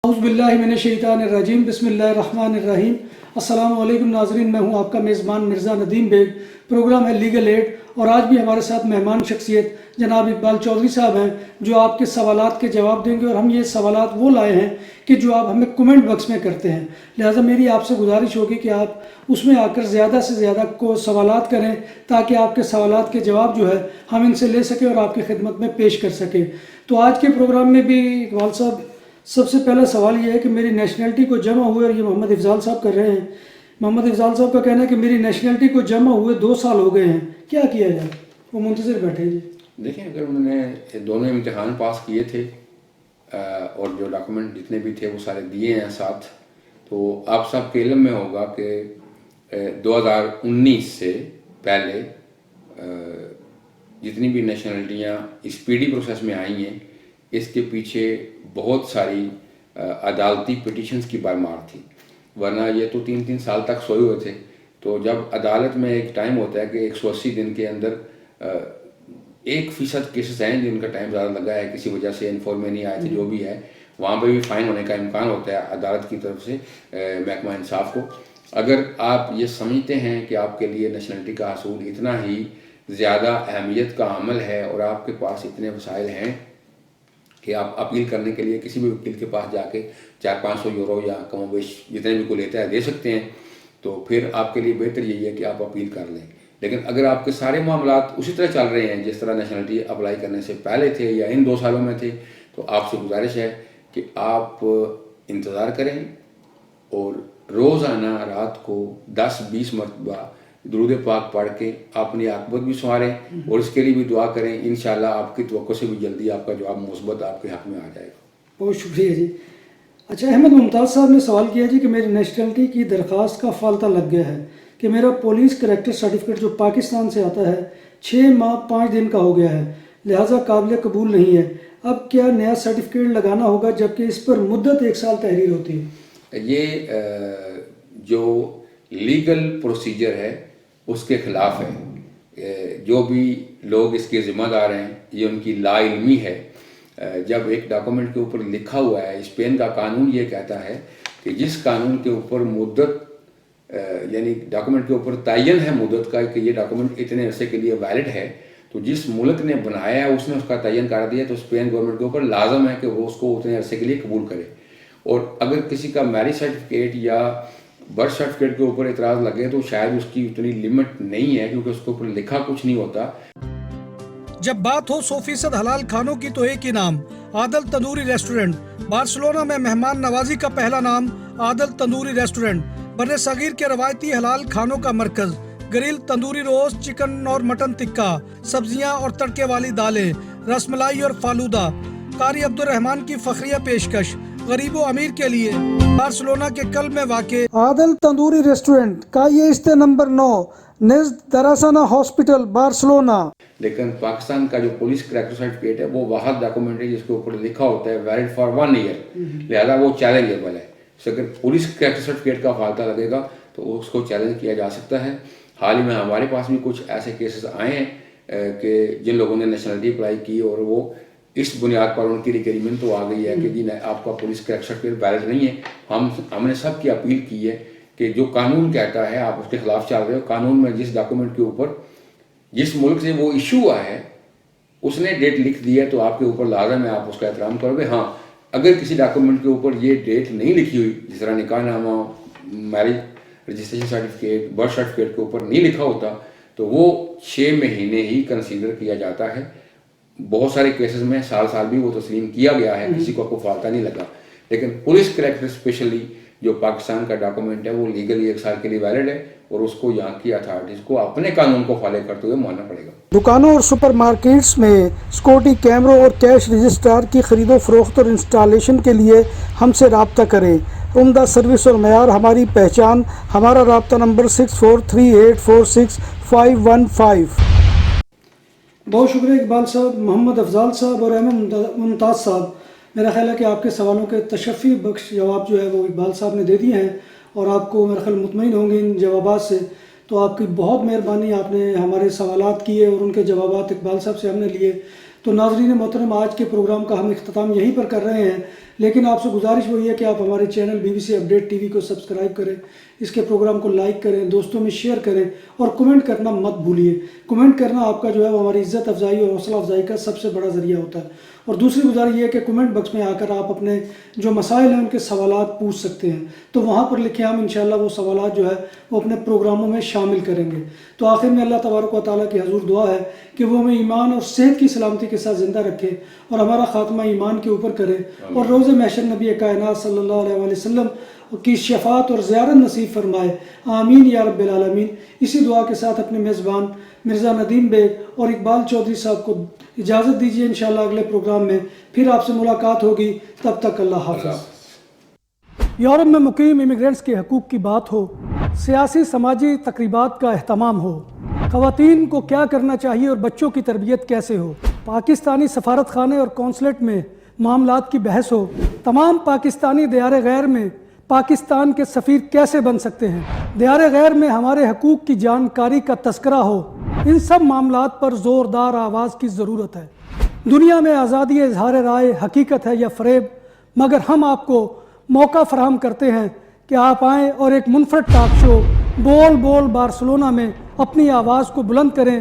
औज़ुबिल्लाहिमिनश्शैतानिर्रजीम बिस्मिल्लाहिर्रहमानिर्रहीम। अस्सलामु अलैकुम नाज़रीन, मैं हूं आपका मेज़बान मिर्ज़ा नदीम बेग। प्रोग्राम है लीगल एड और आज भी हमारे साथ मेहमान शख्सियत जनाब इकबाल चौधरी साहब हैं जो आपके सवालात के जवाब देंगे। और हम ये सवालात वो लाए हैं कि जो आप हमें कमेंट बॉक्स में करते हैं, लिहाजा मेरी आपसे गुजारिश होगी कि आप उसमें आकर ज़्यादा से ज़्यादा को सवालात करें ताकि आपके सवालात के जवाब जो है हम इनसे ले सकें और आपकी खिदमत में पेश कर सकें। तो आज के प्रोग्राम में भी इकबाल साहब, सबसे पहला सवाल ये है कि मेरी नेशनलिटी को जमा हुए, और ये मोहम्मद इफ़ज़ाल साहब कर रहे हैं। मोहम्मद इफ़ज़ाल साहब का कहना है कि मेरी नेशनलिटी को जमा हुए 2 साल हो गए हैं, क्या किया जाए? वो मुंतज़िर बैठे जी। देखिए, अगर उन्होंने दोनों इम्तिहान पास किए थे और जो डॉक्यूमेंट जितने भी थे वो सारे दिए हैं साथ, तो आप सब के इल्म में होगा कि 2019 से पहले जितनी भी नेशनलिटियाँ इस पीडी प्रोसेस में आई हैं, इसके पीछे बहुत सारी अदालती पिटिशन्स की भरमार थी, वरना ये तो 3-3 साल तक सोए हुए थे। तो जब अदालत में एक टाइम होता है कि 180 दिन के अंदर 1% केसेस हैं जिनका टाइम ज़्यादा लगा है, किसी वजह से इन्फॉर्म में नहीं आए थे, जो भी है वहाँ पे भी फ़ाइन होने का इम्कान होता है अदालत की तरफ से महकमा इंसाफ को। अगर आप ये समझते हैं कि आपके लिए नेशनलिटी का हासूल इतना ही ज़्यादा अहमियत का अमल है और आपके पास इतने वसाइल हैं कि आप अपील करने के लिए किसी भी वकील के पास जाके 400-500 यूरो या कम बेश जितने भी को लेता है दे सकते हैं, तो फिर आपके लिए बेहतर यही है कि आप अपील कर लें। लेकिन अगर आपके सारे मामलात उसी तरह चल रहे हैं जिस तरह नेशनलिटी अप्लाई करने से पहले थे या इन 2 सालों में थे, तो आपसे गुजारिश है कि आप इंतज़ार करें और रोज़ाना रात को 10-20 मरतबा दुरूद पाक पढ़ के अपनी आकबत भी संवारें और इसके लिए भी दुआ करें। इंशाअल्लाह आपकी तवक्को से भी जल्दी आपका जवाब मुस्बत आपके हक़ में आ जाएगा। बहुत शुक्रिया जी। अच्छा, अहमद मुमताज़ साहब ने सवाल किया जी कि मेरी नेशनलिटी की दरख्वास्त का फालता लग गया है कि मेरा पुलिस करैक्टर सर्टिफिकेट जो पाकिस्तान से आता है 6 माह 5 दिन का हो गया है, लिहाजा काबिल कबूल नहीं है। अब क्या नया सर्टिफिकेट लगाना होगा जबकि इस पर मुद्दत 1 साल तहरीर होती है? ये जो लीगल प्रोसीजर है उसके ख़िलाफ़ है। जो भी लोग इसके ज़िम्मेदार हैं, ये उनकी लाइल्मी है। जब एक डॉक्यूमेंट के ऊपर लिखा हुआ है, स्पेन का कानून ये कहता है कि जिस कानून के ऊपर मुद्दत यानी डॉक्यूमेंट के ऊपर तयन है मुद्दत का कि ये डॉक्यूमेंट इतने अरसे के लिए वैलिड है, तो जिस मुल्क ने बनाया है उसने उसका तयन कर दिया, तो स्पेन गवर्नमेंट के ऊपर लाजम है कि वो उसको उतने अरसे के लिए कबूल करे। और अगर किसी का मैरिज सर्टिफिकेट या बर्थ सर्टिफिकेट के ऊपर इतराज़ लगे तो शायद उसकी उतनी लिमिट नहीं है, क्योंकि उसके ऊपर लिखा कुछ नहीं होता। जब बात हो 100% हलाल खानों की तो एक ही नाम, आदल तंदूरी रेस्टोरेंट। बार्सिलोना में मेहमान नवाजी का पहला नाम आदल तंदूरी रेस्टोरेंट, बर्रे सगीर के रवायती हलाल खानों का मरकज। ग्रिल, तंदूरी रोस्ट, चिकन और मटन टिक्का, सब्जियां और तड़के वाली दालें, रसमलाई और फालूदा। कारी अब्दुर्रहमान की फखरिया पेशकश गरीबो अमीर के लिए। बार्सिलोना के कल्ब में वाक़े आदल तंदूरी रेस्टोरेंट का ये इस्ते नंबर 9 नज़द दरासाना हॉस्पिटल बार्सिलोना। लेकिन पाकिस्तान का जो पुलिस करैक्टर सर्टिफिकेट है वो वाहद डॉक्यूमेंट है जिसके ऊपर लिखा होता है वैलिड फॉर 1 ईयर, लिहाजा वो चैलेंजेबल है। तो अगर पुलिस करैक्टर सर्टिफिकेट का फालता लगेगा तो उसको चैलेंज किया जा सकता है। हाल ही में हमारे पास भी कुछ ऐसे केसेस आए हैं कि जिन लोगों ने नेशनलिटी अप्लाई की और वो इस बुनियाद पर उनकी रिक्वायरमेंट तो आ गई है कि जी आपका पुलिस करैक्टर सर्टिफिकेट वैलिड नहीं है। हमने सब की अपील की है कि जो कानून कहता है आप उसके खिलाफ चल रहे हो। कानून में जिस डॉक्यूमेंट के ऊपर जिस मुल्क से वो इशू हुआ है उसने डेट लिख दी है तो आपके ऊपर लाजम है आप उसका एहतराम करोगे। हाँ, अगर किसी डॉक्यूमेंट के ऊपर ये डेट नहीं लिखी हुई, जिस तरह निकाहनामा, marriage registration certificate, birth certificate के ऊपर नहीं लिखा होता, तो वो 6 महीने ही कंसीडर किया जाता है। बहुत सारे केसेस में साल भी वो तस्लीम किया गया है, किसी को कोई फालता नहीं लगा। लेकिन पुलिस करैक्टर स्पेशली जो पाकिस्तान का डॉक्यूमेंट है वो लीगली 1 साल के लिए वैलिड है और उसको यहाँ की अथॉरिटीज़ को अपने कानून को फॉलो करते हुए मानना पड़ेगा। दुकानों और सुपरमार्केट्स में सिक्योरिटी कैमरों और कैश रजिस्ट्रार की खरीदो फरोख्त और इंस्टॉलेशन के लिए हमसे रब्ता करें। उम्दा सर्विस और मयार हमारी पहचान। हमारा रब्ता नंबर 6438465515। बहुत शुक्रिया इकबाल साहब, मोहम्मद अफजाल साहब और अहमद मुमताज़ साहब। मेरा ख्याल है कि आपके सवालों के तशफ़ी बख्श जवाब जो है वो इकबाल साहब ने दे दिए हैं और आपको मेरा ख्याल मुतमईन होंगे इन जवाबात से। तो आपकी बहुत मेहरबानी, आपने हमारे सवालात किए और उनके जवाबात इकबाल साहब से हमने लिए। तो नाज़रीन मोहतरम, आज के प्रोग्राम का हम इख्तिताम यहीं पर कर रहे हैं। لیکن آپ سے گزارش وہی ہے کہ آپ ہمارے چینل BBC اپڈیٹ TV کو سبسکرائب کریں، اس کے پروگرام کو لائک کریں، دوستوں میں شیئر کریں اور کمنٹ کرنا مت بھولیے۔ کمنٹ کرنا آپ کا جو ہے وہ ہماری عزت افزائی اور حوصلہ افزائی کا سب سے بڑا ذریعہ ہوتا ہے۔ اور دوسری گزارش یہ ہے کہ کمنٹ باکس میں آ کر آپ اپنے جو مسائل ہیں ان کے سوالات پوچھ سکتے ہیں، تو وہاں پر لکھیں، ہم انشاءاللہ وہ سوالات جو ہے وہ اپنے پروگراموں میں شامل کریں گے۔ تو آخر میں اللہ تبارک و تعالیٰ کی حضور دعا ہے کہ وہ ہمیں ایمان اور صحت کی سلامتی کے ساتھ زندہ رکھے اور ہمارا خاتمہ ایمان کے اوپر کرے، اور روز محشر نبی کائنات صلی اللہ علیہ وآلہ وسلم کی شفاعت اور زیارت نصیب فرمائے، آمین یا رب العالمین۔ اسی دعا کے ساتھ اپنے میزبان مرزا ندیم بیگ اور اقبال چودھری صاحب کو اجازت دیجیے، انشاءاللہ اگلے پروگرام میں پھر آپ سے ملاقات ہوگی، تب تک اللہ حافظ۔ یورپ میں مقیم امیگرینٹس کے حقوق کی بات ہو، سیاسی سماجی تقریبات کا اہتمام ہو، خواتین کو کیا کرنا چاہیے اور بچوں کی تربیت کیسے ہو، پاکستانی سفارت خانے اور کونسلیٹ میں معاملات کی بحث ہو، تمام پاکستانی دیار غیر میں پاکستان کے سفیر کیسے بن سکتے ہیں، دیار غیر میں ہمارے حقوق کی جانکاری کا تذکرہ ہو، ان سب معاملات پر زوردار آواز کی ضرورت ہے۔ دنیا میں آزادی اظہار رائے حقیقت ہے یا فریب، مگر ہم آپ کو موقع فراہم کرتے ہیں کہ آپ آئیں اور ایک منفرد ٹاک شو بول بارسلونا میں اپنی آواز کو بلند کریں